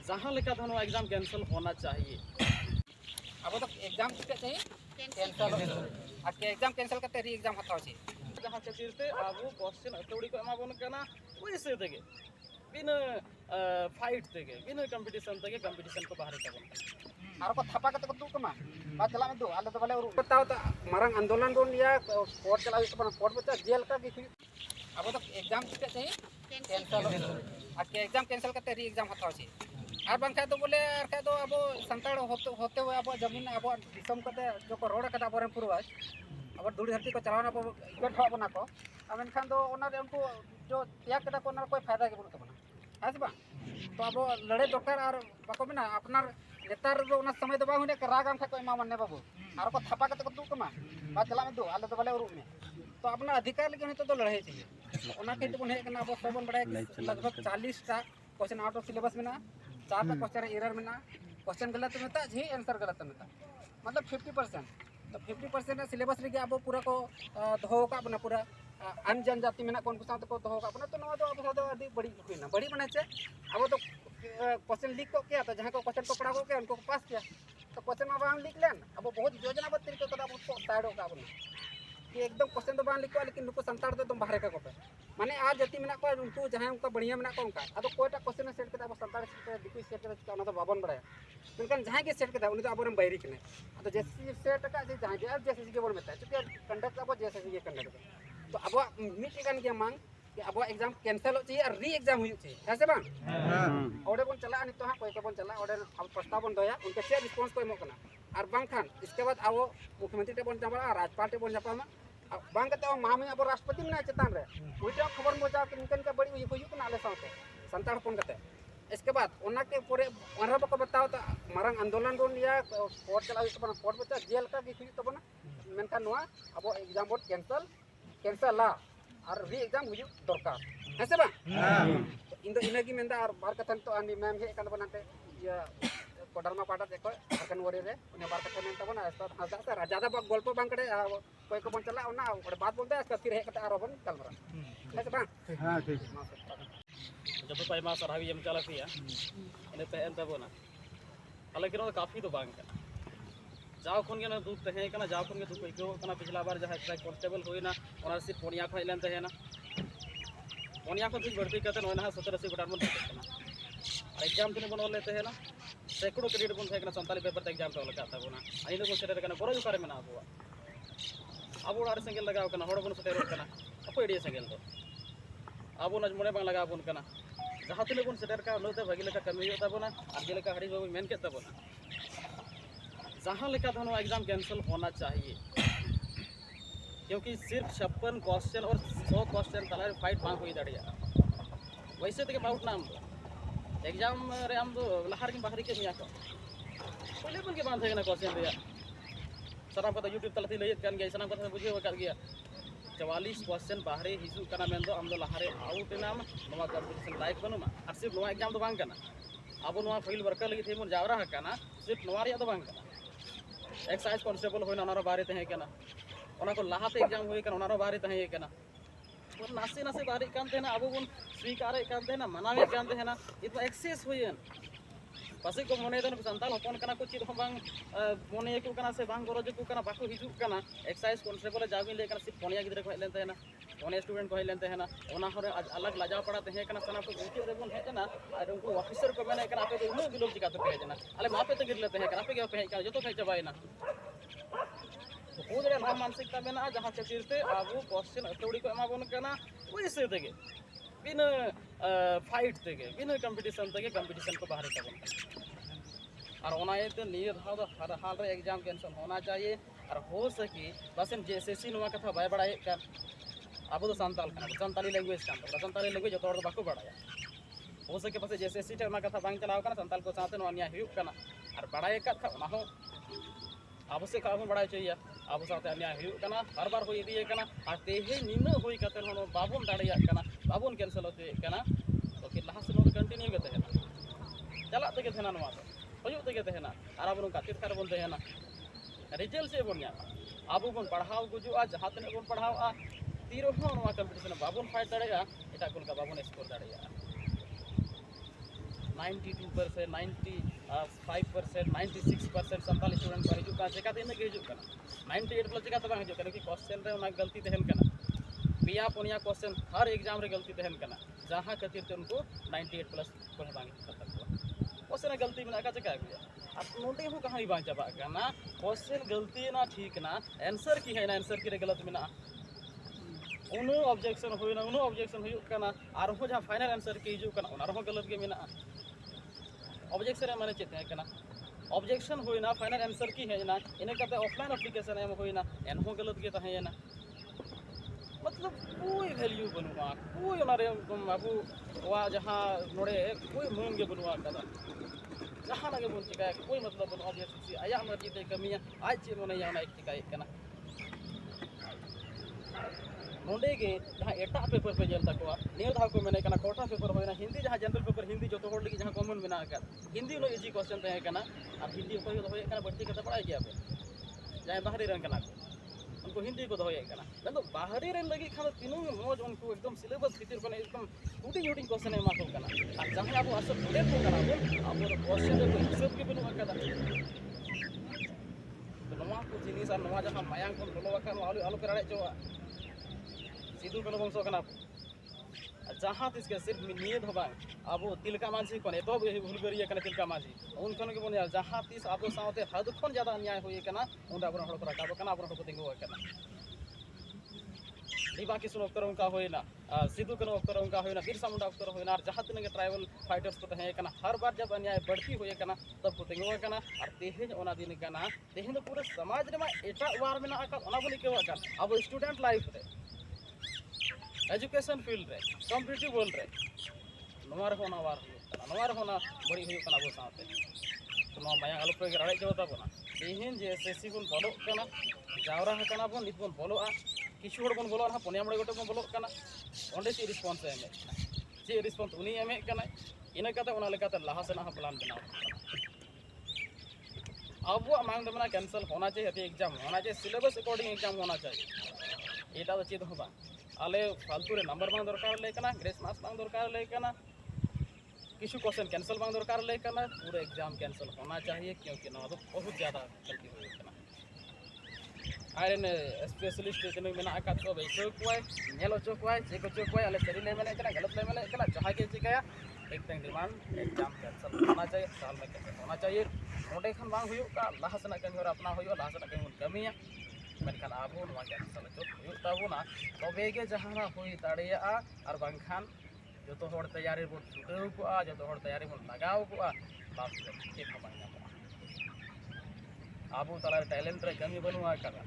जहाँ लेका था एग्जाम कैंसिल होना चाहिए। अब तो एग्जाम चाहिए कैंसिल एग्जाम कैंसिल करते री एग्जाम हताव चाहिए जहाँ खातिर ते अब क्वेश्चन अतौड़ी को एमाबन कना वैसे तेगे बिना फाइट तेगे बिना कंपटीशन तेगे कंपटीशन को बाहर तबन और को थपा कते को दू कमा बा चला में दो आले तो भले बताओ तो मारंग आंदोलन बोन या कोर्ट चला तो कोर्ट बच्चा जेल का भी अब तो एग्जाम चाहिए कैंसिल एग्जाम कैंसिल करते री एग्जाम हताव चाहिए और बांखा तो बोले और क्या तो अब संताड़ होते हुए अब जमीन अब दिसम कते जो को रोड कता बोरे पूर्वज अब धूड़ी धरती को चलाना को इवेंट हो बना को अब इनखान दो उनको जो त्याग कता को कोई फायदा के बनु तबना है से बा तो अब लड़े दरकार और बाको बिना अपना नेतार दो उना समय दबा हुने राग आम को एमा माने बाबू और को थपा कते को दू कमा बा चला में दो आले तो भले उरुम में तो अपना अधिकार लेके तो लड़ाई चाहिए उना के तो बने अब सबन बड़ा लगभग 40 टा क्वेश्चन आउट ऑफ सिलेबस में ना 4 टा क्वेश्चन एरर में ना क्वेश्चन गलत में था जी आंसर गलत में था मतलब 50% तो 50% सिलेबस रे अब पूरा को दो का अपना पूरा अन जनजाति में ना कौन को को दो का अपना तो नवा तो अब साथ अभी बड़ी हुई ना बड़ी बने छे अब तो क्वेश्चन लीक को क्या तो जहां को क्वेश्चन को पढ़ा को के उनको पास किया तो क्वेश्चन में हम लिख लेन अब बहुत योजनाबद्ध तरीके से अब उसको साइड का अपना कि एकदम क्वेश्चन तो बांध लिखो लेकिन नुको संताड़ तो तुम बाहर का को पे माने आज जाति में ना को उनको जहां उनका बढ़िया में ना को उनका अब कोईटा क्वेश्चन सेट करता अब संताड़ से दिखो सेट करता ना तो बाबन बड़ा मेनकान जहां के सेट करता उनी तो अब बैरी कने तो जैसे सेट का जहां जे अब जैसे के बोल में क्योंकि कंडक्ट अब जैसे के कंडक्ट तो अब मिट कान के मांग कि अब एग्जाम कैंसिल हो चाहिए और री एग्जाम हुई चाहिए है से बांग हां ओडे बन चला नि तो हां कोई को बन चला ओडे अब प्रस्ताव बन दोया उनके से रिस्पांस को एमो कना और बांग खान इसके बाद अब मुख्यमंत्री टे बन जाबा राज्यपाल टे बन जापा बांग कते महामी अब राष्ट्रपति में चेतान रे उइटा खबर मोजा कि इनकन का बड़ी हुई को नाले साथे संताड़ कोन कते इसके बाद ओना के पूरे वनरा को बताओ तो मारंग आंदोलन रोन या कोर्ट चला तो कोर्ट बच्चा जेल का भी हुई तो बना मेनका नोआ अब एग्जाम बोर्ड कैंसिल ला और री एग्जाम हुई दरकार है से बा इन दो इनगी मेंदा और बार कथन तो आनी मैम हे कन बनाते या कोडरमा पाटा देखो अरकन वरे रे उन्हें बार कथन मेंता बना इस पर हजा से ज्यादा गल्प बांग करे कोई को बन चला ओना और बात बोलते हैं इसका फिर हे कते आरोपन कलमरा है से बा हां ठीक जब पैमा सरहावी यम चला फिया इन पे एंत बोना हालांकि नो काफी तो बांग का जाओ खन के दूध तहे कना जाओ खन के दूध को कना पिछला बार जहां ट्राई कांस्टेबल होइना ओना सिर्फ पोनिया खै लेन तहे ना पोनिया को दिन बढ़ती करते नोना 70-80 गोटा मन कना और एग्जाम तने बन लेते है ना सैकड़ों क्रेडिट बन थे कना संताली पेपर तक एग्जाम तो लगा था बोना आइनो को सेटर कना गोरो जुकारे में ना हुआ अब ओड़ा संगेल लगाव कना होड़ बन सेटर कना अको एडिया संगेल तो अब नज मोने बांग लगा बन कना जहां तने बन सेटर का नोते भागी लेका कमी होता बोना और जे लेका हड़ी बाबू मेन के तबना जहाँ लेका था एग्जाम कैंसिल होना चाहिए क्योंकि सिर्फ 56 क्वेश्चन और 100 क्वेश्चन तला फाइट बांग हुई दाड़िया वैसे तो बाउट नाम एग्जाम रे आम दो लहार की बाहरी के मिया को पहले बन के बांध थे क्वेश्चन रे सराम को यूट्यूब तलती लई कान गया सनाम को बुझे कर गया 44 क्वेश्चन बाहरे हिजू कना मेन दो आम दो लहारे आउट नाम नवा कंपटीशन लाइक बनुमा और सिर्फ नवा एग्जाम तो बांग कना अब नवा फील्ड वर्कर लगी थे मन जावरा हकना सिर्फ नवा रे तो बांग कना एक्साइज कांस्टेबल होइना ओनारो बारे तहे कना ओना को लाहाते एग्जाम होई कना ओनारो बारे तहे कना और नासे नासे बारे कान देना अब बन स्वीकार कान देना मनावे कान देना इतना एक्सेस होयन पासे को मने देन संताल होपन कना को चित बांग मने को कना से बांग गरज को कना बाको हिजु कना एक्साइज कांस्टेबल जाबिन ले कना सिर्फ पोनिया गिदरे को लेन तहेना ओने स्टूडेंट को लेन तहेना ओना हरे अलग लाजा पड़ा तहे कना सना को वीडियो रे बन हेजना और उनको ऑफिसर को मैंने कना पे तो उनो गिलो चिका तो हेजना अले मापे तो गिरले तहे कना पे के पे का जो तो कह चबाइना तो ओदरे ना मानसिकता में ना जहां खातिर से अब क्वेश्चन अतौड़ी को एमा बन कना वैसे तेगे बिना फाइट तेगे बिना कंपटीशन तेगे कंपटीशन को बाहर का बन और ओना ये तो नियर हर हाल रे एग्जाम कैंसिल होना चाहिए और हो सके बस जेएसएससी नवा कथा बाय बड़ाए का अब तो संताली लैंग्वेज का संताली लैंग्वेज जो तो बाको बड़ाया हो सके बस जेएसएससी टे ओना कथा बांग चलाव कना संताल को साथे नो अन्या हुई कना और बड़ाए का था ओना हो आवश्यक अब बड़ा चाहिए अब साथे अन्या हुई कना हर बार होई दिए कना और तेहे निना होई कते होनो बाबुन दाड़िया कना बाबुन कैंसिल होते कना तो फिर लास्ट नो कंटिन्यू करते हैं चला तके थेना नवा तो होय तके थेना और अब नो कातिर कर बोलते हैं ना रिजल्ट से बन अब बन पढ़ाव गुजुआ जहां तने बन पढ़ावा तीरो हो नवा कंपटीशन बाबुन फाइट दाड़िया एटा कुल का बाबुन स्कोर दाड़िया 92%, 95%, 96% संताली स्टूडेंट को हिजू का चिकाते इन हिजू का 98 प्लस चिकाते बांग हिजू का कि क्वेश्चन रे उना गलती तहन कना पिया पुनिया क्वेश्चन हर एग्जाम रे गलती तहन कना जहां खातिर ते उनको 98 प्लस को बांग करता क्वेश्चन गलती में का चिका गया अब नोटे हो कहां बांग चाबा कना क्वेश्चन गलती ना ठीक ना आंसर की है ना आंसर की रे गलत में ना उनो ऑब्जेक्शन होइना उनो ऑब्जेक्शन हुई कना आर हो जहां फाइनल आंसर के हिजू कना उना रहो गलत के में ना ऑब्जेक्शन माने चेते है कना ऑब्जेक्शन होइना फाइनल आंसर की है ना इने कते ऑफलाइन एप्लीकेशन एम होइना एनहो गलत के तहे ना मतलब कोई वैल्यू बनुआ कोई ओनारे बाबू वा जहां नोड़े कोई मूंग के बनुआ कदा जहां लगे बोल चिका कोई मतलब बनु ऑब्जेक्शन सी आया मर्जी ते कमिया आज चे मने याना एक चिका कना नोंडे के जहां एटा पेपर पे जेल तकवा नियो धा को मैंने कना कोटा पेपर होइना हिंदी जहां जनरल पेपर हिंदी जो तो होड़ लगी जहां कॉमन बना कर हिंदी नो इजी क्वेश्चन तहे कना अब हिंदी को होय कना बढ़ती कते पढ़ाई गया पे जाय बाहरी रन कना उनको हिंदी को होय कना तो बाहरी रन लगी खान तीनों मोज उनको एकदम सिलेबस भीतर कोने एकदम टूटी टूटी क्वेश्चन एमा को कना और जहां अब असर पड़े को कना अब क्वेश्चन रे हिसाब के बिनु कदा तो नवा को जिनिस और नवा जहां मायांग को बोलो का आलू आलू कराड़े जो सिद्धू कनो बंशो कना जहां तिसके सिर्फ नियत होबा अब तिलका मांझी कोने तो भूलगरिया कने तिलका मांझी उन कोन के बोनिया जहां तिस अब सावते हद खन ज्यादा अन्याय होई कना उन अब हड़ पर का कना अब को तिंगो कना दिबा की सुनो उत्तर उनका होइना सिद्धू कनो उत्तर उनका होइना बिरसा मुंडा उत्तर होइना और जहां तिनगे ट्राइबल फाइटर्स को तहे कना हर बार जब अन्याय बढ़ती होई कना तब को तिंगो कना और तेहेज ओना दिन कना तेहेन तो पूरे समाज रे मा एटा वार में ना का ओना बोली के का अब स्टूडेंट लाइफ रे एजुकेशन फील्ड रे कॉम्पिटिटिव वर्ल्ड रे नवार होना वार नवार होना बड़ी हुई कना बो साथे तो नो माया आलो पे राड़े जवता बना तेहेन जे एसएससी बन बोलो कना जावरा कना बन नित बन बोलोआ किछु हड़ बन बोलो ना पुनिया मड़े गोटे बन बोलो कना ओंडे सी रिस्पांस एमे जे रिस्पांस उनी एमे कना इना कते ओना लेकाते लाहा सेना हा प्लान बनाओ अब मांग दमना कैंसिल होना चाहिए एग्जाम होना चाहिए सिलेबस अकॉर्डिंग एग्जाम होना चाहिए एटा तो चेद होबा आले फालतू रे नंबर बांग दरकार ले कना ग्रेस मार्क्स बांग दरकार ले कना किछु क्वेश्चन कैंसिल बांग दरकार ले कना पूरा एग्जाम कैंसिल होना चाहिए क्योंकि ना तो बहुत ज़्यादा गलती हुई कना आयरन स्पेशलिस्ट इतने में ना का तो बेचो कोई नेलो चो कोई चेक चो कोई आले सरी ले मेले कना गलत ले मेले कना जहां के चिकाया एक तंग डिमांड एग्जाम कैंसिल होना चाहिए साल में कैंसिल होना चाहिए नोटे खन बांग हुई का लाहा सना कमी और अपना हुई लाहा सना कमी कमिया मेनखान आबो नवा कैंसिल चो हुई ताबोना तबे के जहां हुई दाड़िया और बांखान जो तो हर तैयारी बो छुटेव को जो तो हर तैयारी बो लगाव को बात के खबर आबो तला टैलेंट रे कमी बनुआ करा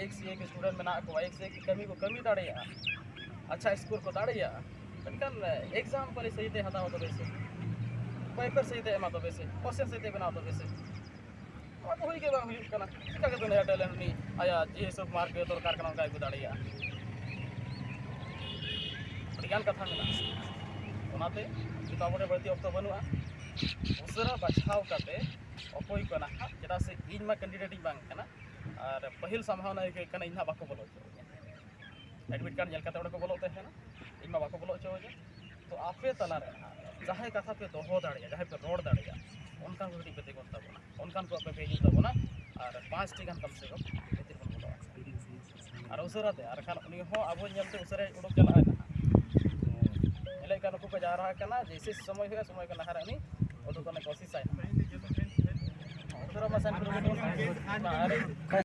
एक से एक स्टूडेंट में ना को एक से एक कमी को कमी दाड़िया अच्छा स्कोर को दाड़िया मेनखान एग्जाम पर सही ते हताव तो बेसे पेपर सही ते एमा तो बेसे क्वेश्चन सही ते बना तो बेसे तो हुई के बांग हुई कना चिका के तो नया टैलेंट नी आया जे सब मार्क के दरकार कना का दाड़िया ज्ञान कथा में ओनाते किताबों बढ़ती अक्त बनूआ उसरा बाछाव करते अकोई को ना चेदा से इन मा कैंडिडेट बांग कना और पहिल संभावना के कना इना बाको बोलो एडमिट कार्ड जल कते को बोलो ते है ना इन मा बाको बोलो चो तो आपे तला रे जहां कथा पे दोहो दाड़िया जहां पे रोड दाड़िया उनका गुटी पे देखो तबना उनका को पे भेज तबना और 5 टी कम से कम भीतर बन बोलो और उसरा ते और खान उनी हो अब ñलते उसरे उडक चला है ना का नुकु पे जा रहा है जैसे समय हुआ समय का नहर नहीं वो तो कोशिश है